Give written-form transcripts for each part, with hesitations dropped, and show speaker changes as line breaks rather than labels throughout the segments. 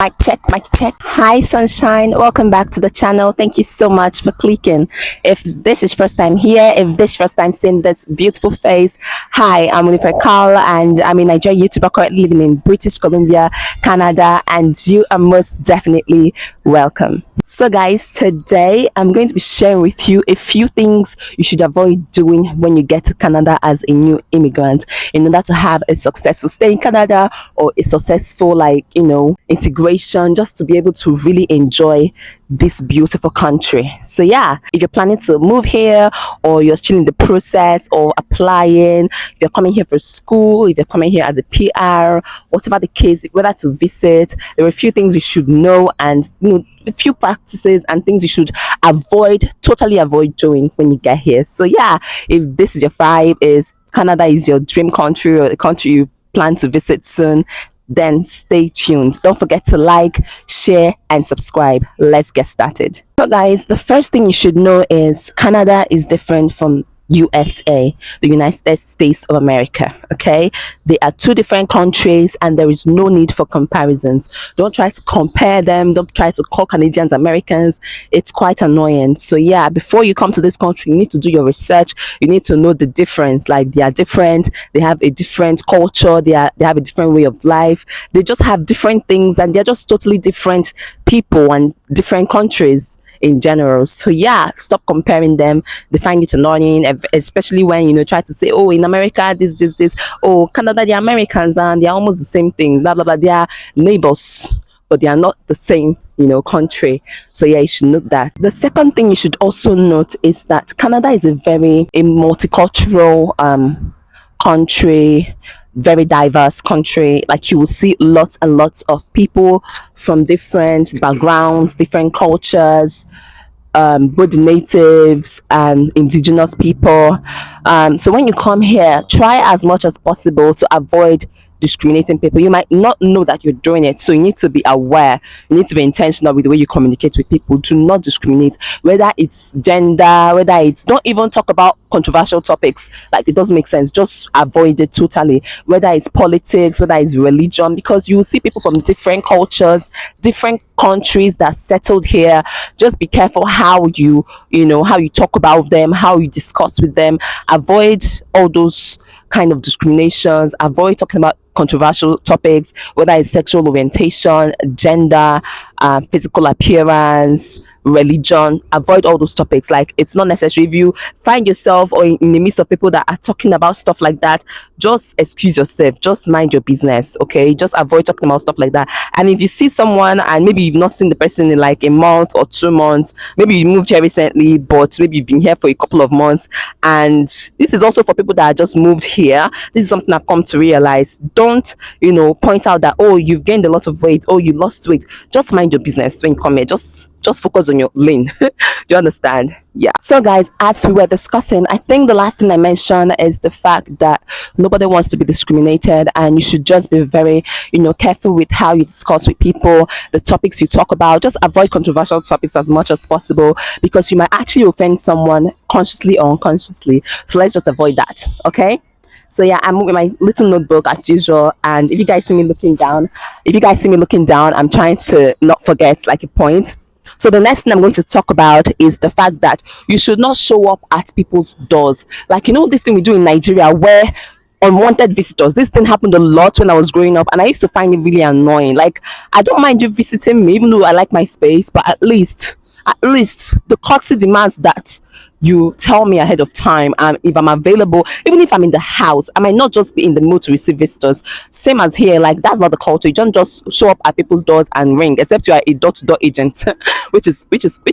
Mic check, mic check. Hi, sunshine. Welcome back to the channel. Thank you so much for clicking. If this is first time here, if this first time seeing this beautiful face, hi, I'm winifredkal, and I'm a Nigerian YouTuber currently living in British Columbia, Canada, and you are most definitely welcome. So guys, today I'm going to be sharing with you a few things you should avoid doing when you get to Canada as a new immigrant in order to have a successful stay in Canada or a successful integration, just to be able to really enjoy this beautiful country. So yeah, if you're planning to move here or you're still in the process or applying, if you're coming here for school, if you're coming here as a PR, whatever the case, whether to visit, there are a few things you should know, and a few practices and things you should totally avoid doing when you get here. So yeah, if this is your vibe, is Canada is your dream country or the country you plan to visit soon, then stay tuned. Don't forget to like, share, and subscribe. Let's get started. So guys, the first thing you should know is Canada is different from USA, the United States of America. Okay, they are two different countries and there is no need for comparisons. Don't try to compare them. Don't try to call Canadians Americans. It's quite annoying. So yeah, before you come to this country, you need to do your research. You need to know the difference. Like, they are different, they have a different culture, they have a different way of life, they just have different things, and they're just totally different people and different countries in general. So yeah, stop comparing them. They find it annoying, especially when try to say, oh, in America this, oh, Canada, they're Americans and they're almost the same thing, blah blah blah. They are neighbors, but they are not the same country. So yeah, you should note that. The second thing you should also note is that Canada is a multicultural country, very diverse country. Like, you will see lots and lots of people from different backgrounds, different cultures, both natives and indigenous people. So when you come here, try as much as possible to avoid discriminating people. You might not know that you're doing it, so you need to be aware. You need to be intentional with the way you communicate with people. Do not discriminate, whether it's gender, whether it's, don't even talk about controversial topics. Like, it doesn't make sense. Just avoid it totally, whether it's politics, whether it's religion, because you will see people from different cultures, different countries that settled here. Just be careful how you talk about them, how you discuss with them. Avoid all those kind of discriminations. Avoid talking about controversial topics, whether it's sexual orientation, gender, physical appearance, religion. Avoid all those topics. Like, it's not necessary. If you find yourself or in the midst of people that are talking about stuff like that, just excuse yourself, just mind your business. Okay, just avoid talking about stuff like that. And if you see someone and maybe you've not seen the person in like a month or 2 months, maybe you moved here recently, but maybe you've been here for a couple of months, and this is also for people that are just moved here, this is something I've come to realize. Don't point out that, oh, you've gained a lot of weight, oh, you lost weight. Just mind your business when you come here. Just focus on your lane. Do you understand? Yeah. So guys, as we were discussing, I think the last thing I mentioned is the fact that nobody wants to be discriminated, and you should just be very careful with how you discuss with people, the topics you talk about. Just avoid controversial topics as much as possible, because you might actually offend someone consciously or unconsciously. So let's just avoid that. Okay. So yeah, I'm with my little notebook as usual, and if you guys see me looking down, I'm trying to not forget like a point. So the next thing I'm going to talk about is the fact that you should not show up at people's doors. Like, this thing we do in Nigeria where unwanted visitors. This thing happened a lot when I was growing up, and I used to find it really annoying. Like, I don't mind you visiting me, even though I like my space, but at least the courtesy demands that you tell me ahead of time, if I'm available. Even if I'm in the house, I might not just be in the mood to receive visitors. Same as here. Like, that's not the culture. You don't just show up at people's doors and ring, except you are a door-to-door agent which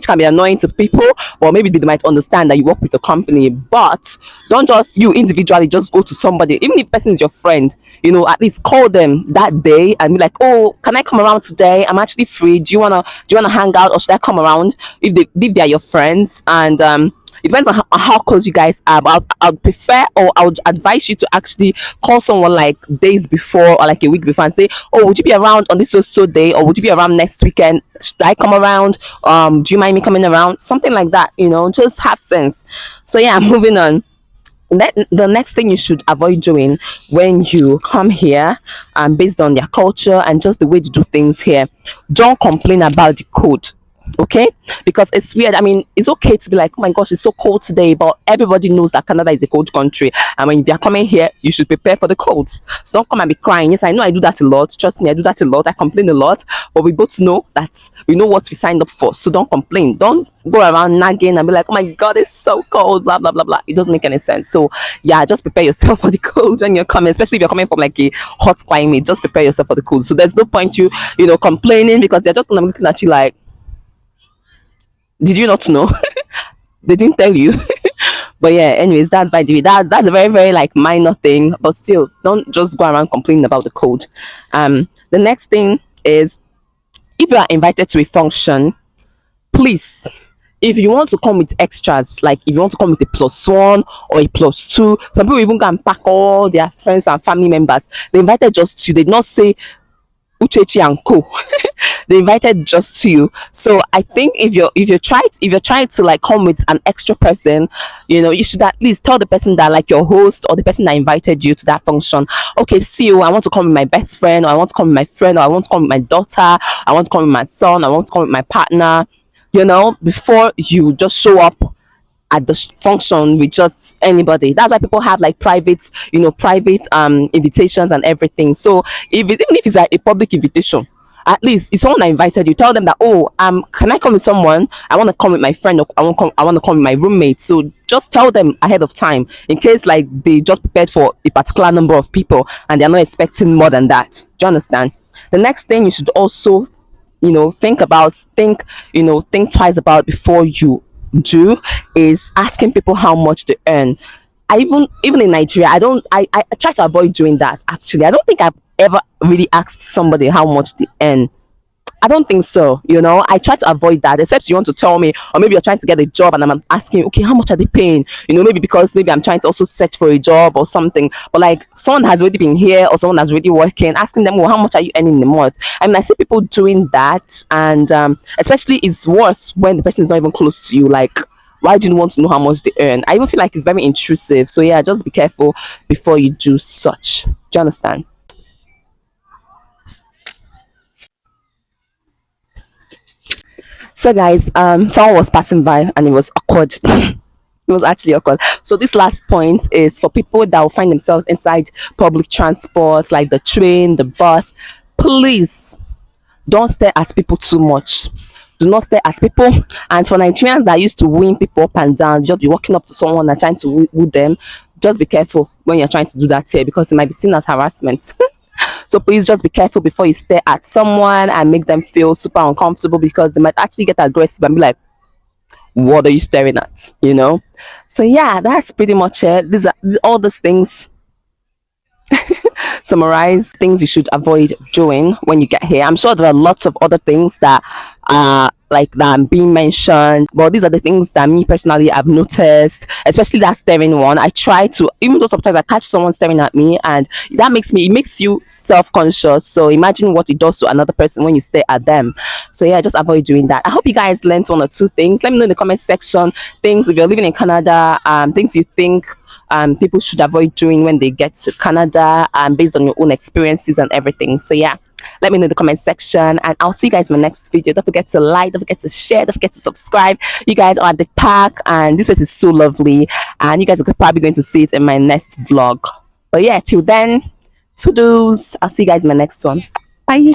can be annoying to people, or maybe they might understand that you work with the company. But don't just you individually just go to somebody, even if the person is your friend. At least call them that day and be like, oh, can I come around today? I'm actually free. Do you wanna hang out, or should I come around? If they are your friends. And it depends on how close you guys are, but I'd prefer, or I would advise you to actually call someone like days before or like a week before and say, oh, would you be around on this so day, or would you be around next weekend? Should I come around? Do you mind me coming around? Something like that. Just have sense. So yeah, moving on. The next thing you should avoid doing when you come here, based on their culture and just the way to do things here, don't complain about the code. Okay, because it's weird. I mean, it's okay to be like, oh my gosh, it's so cold today, but everybody knows that Canada is a cold country, and when you're coming here, you should prepare for the cold. So don't come and be crying. Yes, I know I do that a lot. Trust me, I do that a lot. I complain a lot, but we both know that we know what we signed up for. So don't complain. Don't go around nagging and be like, oh my god, it's so cold, blah blah blah blah. It doesn't make any sense. So yeah, just prepare yourself for the cold when you're coming, especially if you're coming from like a hot climate. Just prepare yourself for the cold. So there's no point you complaining, because they're just gonna be looking at you like, did you not know? They didn't tell you. But yeah, anyways, that's by the way. That's a very, very like minor thing, but still, don't just go around complaining about the code. The next thing is, if you are invited to a function, please, if you want to come with extras, like if you want to come with a +1 or a +2, some people even can pack all their friends and family members. They invited just you. They did not say Uche and Co. They invited just to you. So I think if you're trying to like come with an extra person, you should at least tell the person that, like, your host or the person that invited you to that function, okay, see you, I want to come with my best friend, or I want to come with my friend, or I want to come with my daughter, I want to come with my son, I want to come with my partner, before you just show up at the function with just anybody. That's why people have like private invitations and everything. So even if it's like a public invitation, at least if someone that invited you, tell them that, oh, can I come with someone? I want to come with my friend, or I want to come with my roommate. So just tell them ahead of time, in case like they just prepared for a particular number of people and they're not expecting more than that. Do you understand? The next thing you should also think twice about before you do is asking people how much they earn. Even in Nigeria, I try to avoid doing that. Actually, I don't think I've ever really asked somebody how much they earn. I don't think so. I try to avoid that, except you want to tell me, or maybe you're trying to get a job and I'm asking, okay, how much are they paying? Maybe because maybe I'm trying to also search for a job or something. But like someone has already been here or someone has already working, asking them, well, how much are you earning in a month? I mean, I see people doing that, and especially it's worse when the person is not even close to you. Like, why do you want to know how much they earn? I even feel like it's very intrusive. So yeah, just be careful before you do such. Do you understand? So guys, someone was passing by and it was awkward. It was actually awkward. So this last point is for people that will find themselves inside public transport, like the train, the bus. Please don't stare at people too much. Do not stare at people. And for Nigerians that used to win people up and down, just be walking up to someone and trying to woo them. Just be careful when you're trying to do that here, because it might be seen as harassment. So please just be careful before you stare at someone and make them feel super uncomfortable, because they might actually get aggressive and be like, what are you staring at? So yeah, that's pretty much it. These are all these things summarize things you should avoid doing when you get here. I'm sure there are lots of other things that are like that are being mentioned, but these are the things that me personally I've noticed, especially that staring one. I try to, even though sometimes I catch someone staring at me, and it makes you self-conscious. So imagine what it does to another person when you stare at them. So yeah, just avoid doing that. I hope you guys learned one or two things. Let me know in the comment section things, if you're living in Canada, things you think people should avoid doing when they get to Canada, based on your own experiences and everything. So yeah, let me know in the comment section, and I'll see you guys in my next video. Don't forget to like, don't forget to share, don't forget to subscribe. You guys are at the park, and this place is so lovely, and you guys are probably going to see it in my next vlog. But yeah, till then, to-dos. I'll see you guys in my next one. Bye.